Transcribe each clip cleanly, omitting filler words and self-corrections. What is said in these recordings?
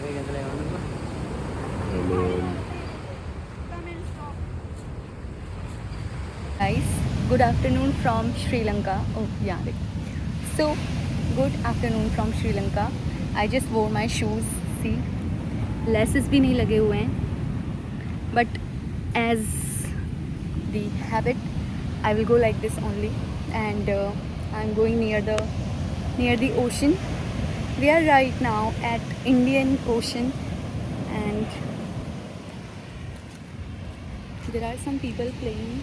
Guys, good afternoon from Sri Lanka. Oh, yeah. So, good afternoon from Sri Lanka. I just wore my shoes. See, laces भी नहीं लगे हुए हैं. But as the habit, I will go like this only. And I'm going near the ocean. We are right now at Indian Ocean, and there are some people playing.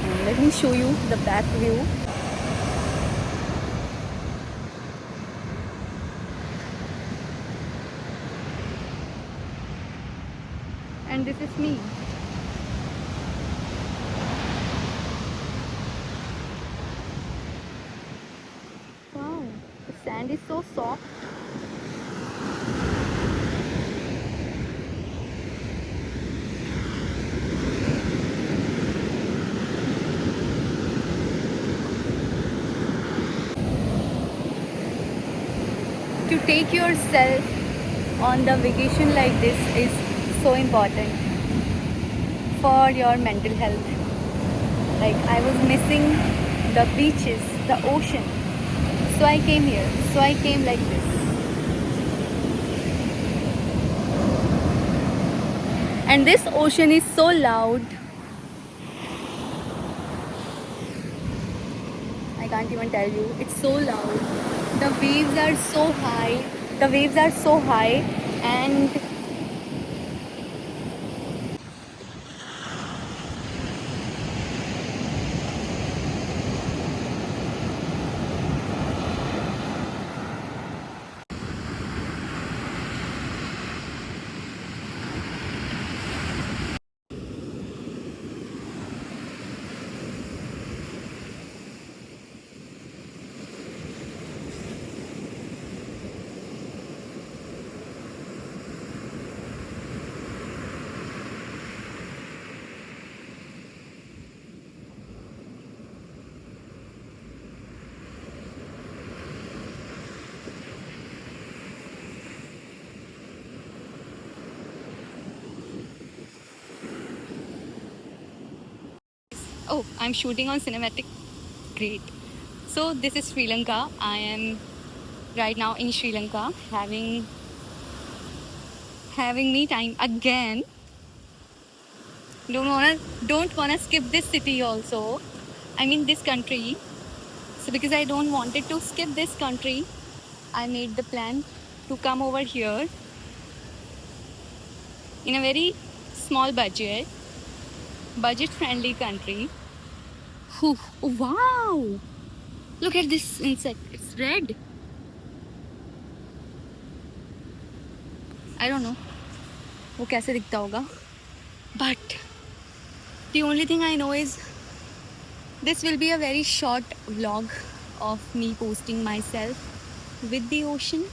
And let me show you the back view. And this is me. Wow, the sand is so soft. To take yourself on the vacation like this is so important for your mental health. Like, I was missing the beaches, the ocean. So I came here. So I came like this. And this ocean is so loud. I can't even tell you. It's so loud. The waves are so high. The waves are so high, and oh, I'm shooting on cinematic. Great. So this is Sri Lanka. I am right now in Sri Lanka having me time again. Don't wanna skip this city also. I mean this country. So because I don't wanted to skip this country, I made the plan to come over here in a very small budget friendly country. Whew, wow! Look at this insect. It's red. I don't know वो कैसे दिखता होगा. But the only thing I know is this will be a very short vlog of me posting myself with the ocean.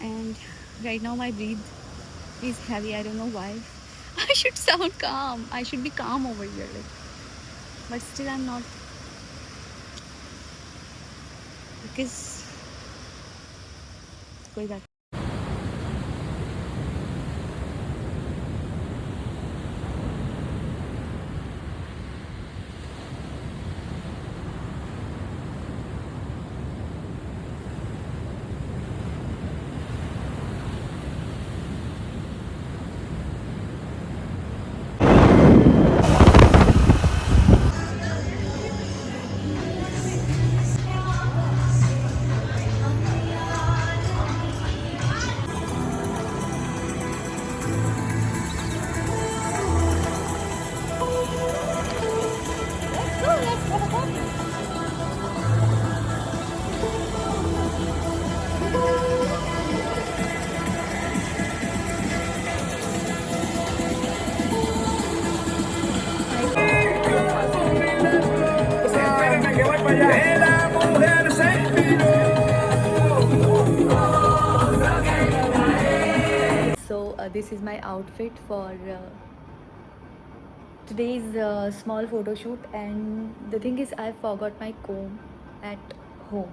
And right now my breath is heavy. I don't know why. I should sound calm. I should be calm over here. But still I'm not. Because कोई बात. So this is my outfit for today's small photo shoot, and the thing is I forgot my comb at home.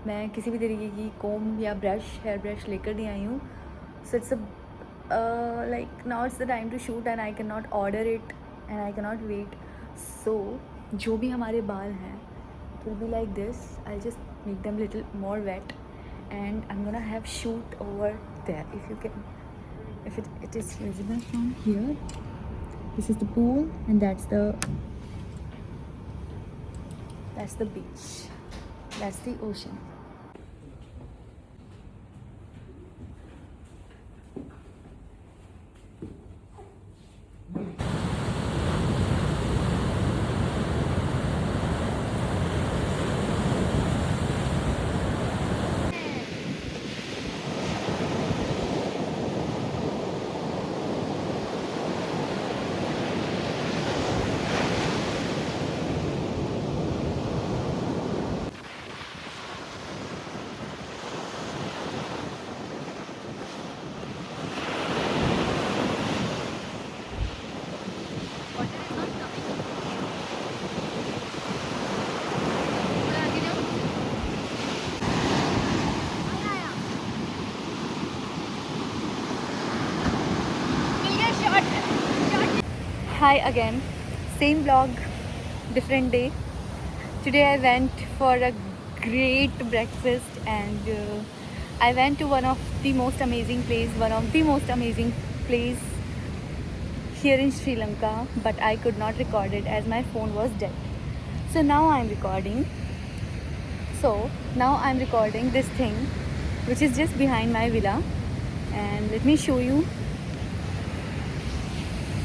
मैं किसी भी तरीके की कोम या brush, hair brush लेकर नहीं आई हूँ. So it's like now it's the time to shoot and I cannot order it and I cannot wait. So जो भी हमारे बाल हैं, it will be like this. I'll just make them little more wet and I'm gonna have shoot over there. If it is visible from here. This is the pool and that's the beach. That's the ocean. Hi again, same vlog, different day. Today I went for a great breakfast and I went to one of the most amazing place here in Sri Lanka, but I could not record it as my phone was dead. So now I'm recording. This thing which is just behind my villa and let me show you.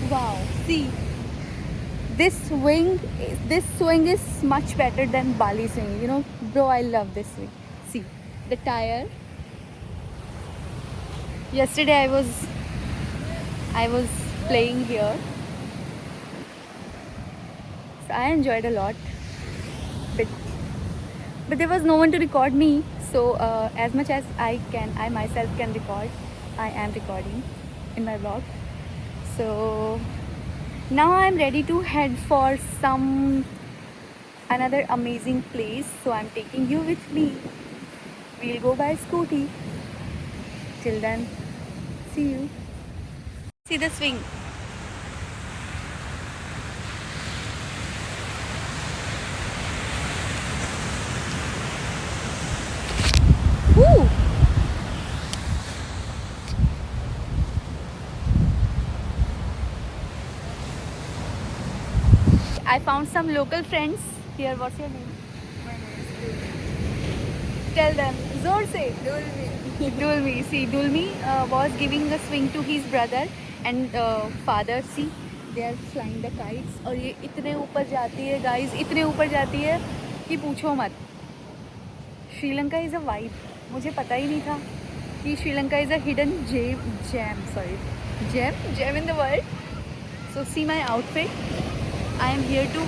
Wow, see, this swing is much better than Bali swing. You know, bro, I love this swing. See, the tire. Yesterday I was playing here. So I enjoyed a lot. But there was no one to record me. So as much as I myself can record, I am recording in my vlog. So now I'm ready to head for another amazing place. So I'm taking you with me. We'll go by scooty. Till then, see you. See the swing. Woo! I found some local friends here. What's your name? My name is Dulmi. Tell them. Zor se. Dulmi. Dulmi. See, Dulmi was giving the swing to his brother and father. See, they are flying the kites. और ये इतने ऊपर जाती है, guys, इतने ऊपर जाती है कि पूछो मत. Sri Lanka is a vibe. मुझे पता ही नहीं था कि Sri Lanka is a hidden gem in the world. So see my outfit. I am here to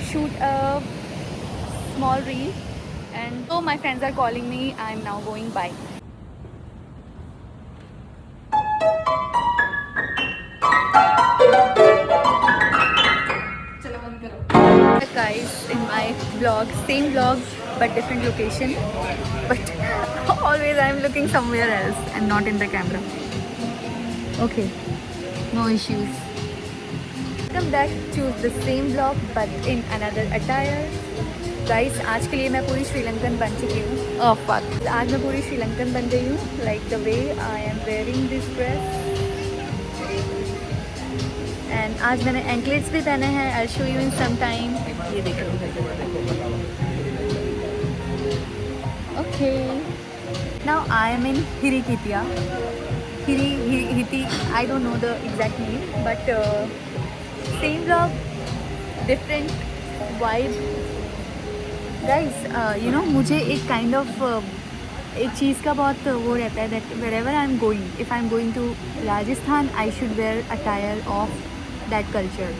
shoot a small reel and so my friends are calling me. I am now going by. Guys, in my vlog, same vlog but different location, but always I am looking somewhere else and not in the camera. Okay, no issues. Welcome back to the same vlog but in another attire. Guys, आज के लिए मैं पूरी श्रीलंकन बन चुकी हूँ. Oh fuck. आज मैं पूरी श्रीलंकन बन गई हूँ. Like the way I am wearing this dress. And आज मैंने anklets भी पहने हैं. I'll show you in some time. ये देखो. Okay. Now I am in Hirikitia. Hiti. I don't know the exact name, but same vlog, different vibe. Guys, you know, मुझे एक kind of एक चीज़ का बहुत वो रहता है that wherever I am going, if I am going to Rajasthan, I should wear attire of that culture.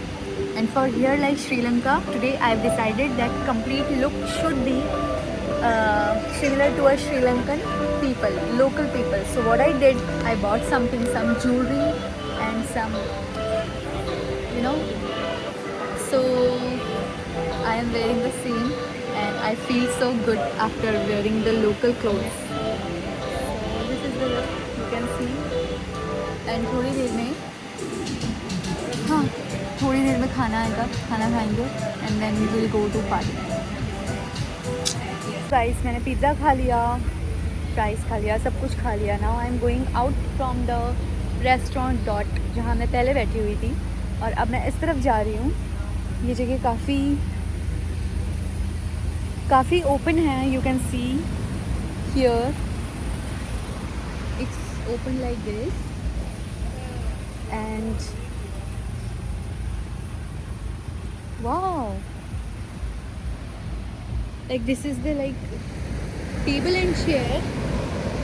And for here like Sri Lanka, today I have decided that complete look should be similar to a Sri Lankan people, local people. So what I did, I bought some jewelry and some, you know. So I am wearing the same and I feel so good after wearing the local clothes. So this is the look you can see. And थोड़ी देर में, हाँ, थोड़ी देर में खाना आएगा, खाना खाएंगे and then we will go to party. Fries मैंने पिज़्ज़ा खा लिया, फ्राइज़ खा लिया, सब कुछ खा लिया. Now I am going out from the restaurant dot, जहाँ मैं पहले बैठी हुई थी, और अब मैं इस तरफ जा रही हूँ. ये जगह काफ़ी ओपन है. You can see here it's open like this and wow, like this is the like table and chair.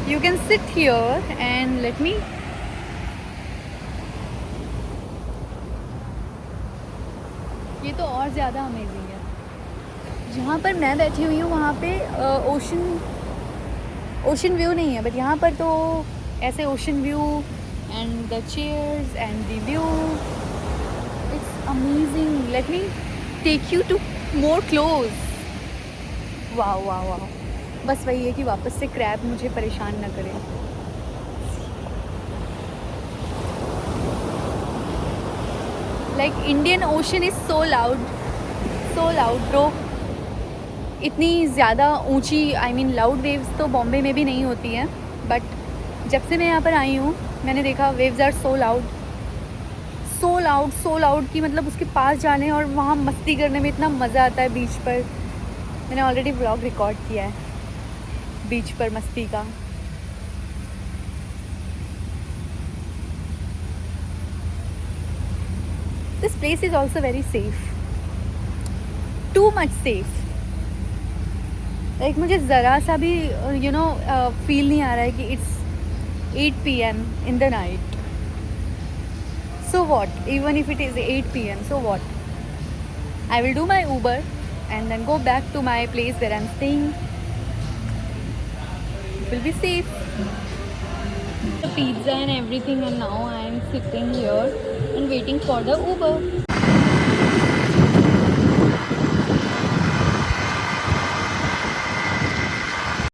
You can sit here and let me, ये तो और ज़्यादा अमेजिंग है. जहाँ पर मैं बैठी हुई हूँ वहाँ पे ओशन व्यू नहीं है, बट यहाँ पर तो ऐसे ocean view and the chairs and the view, it's amazing. Let me take you to more close. वाह वाह वाह. बस वही है कि वापस से क्रैब मुझे परेशान ना करे. Like Indian ocean is so loud bro. इतनी ज़्यादा ऊंची, आई मीन लाउड वेव्स तो बॉम्बे में भी नहीं होती हैं, बट जब से मैं यहाँ पर आई हूँ मैंने देखा वेव्स आर सो लाउड कि मतलब उसके पास जाने और वहाँ मस्ती करने में इतना मज़ा आता है. बीच पर मैंने ऑलरेडी व्लॉग रिकॉर्ड किया है बीच पर मस्ती का. This place is also very safe, too much safe. Like मुझे ज़रा सा भी फील नहीं आ रहा है कि it's 8 PM in the night. So what, even if it is 8 PM, so what, I will do my Uber and then go back to my place where I'm staying. It will be safe. The pizza and everything, and now I am sitting here and waiting for the Uber.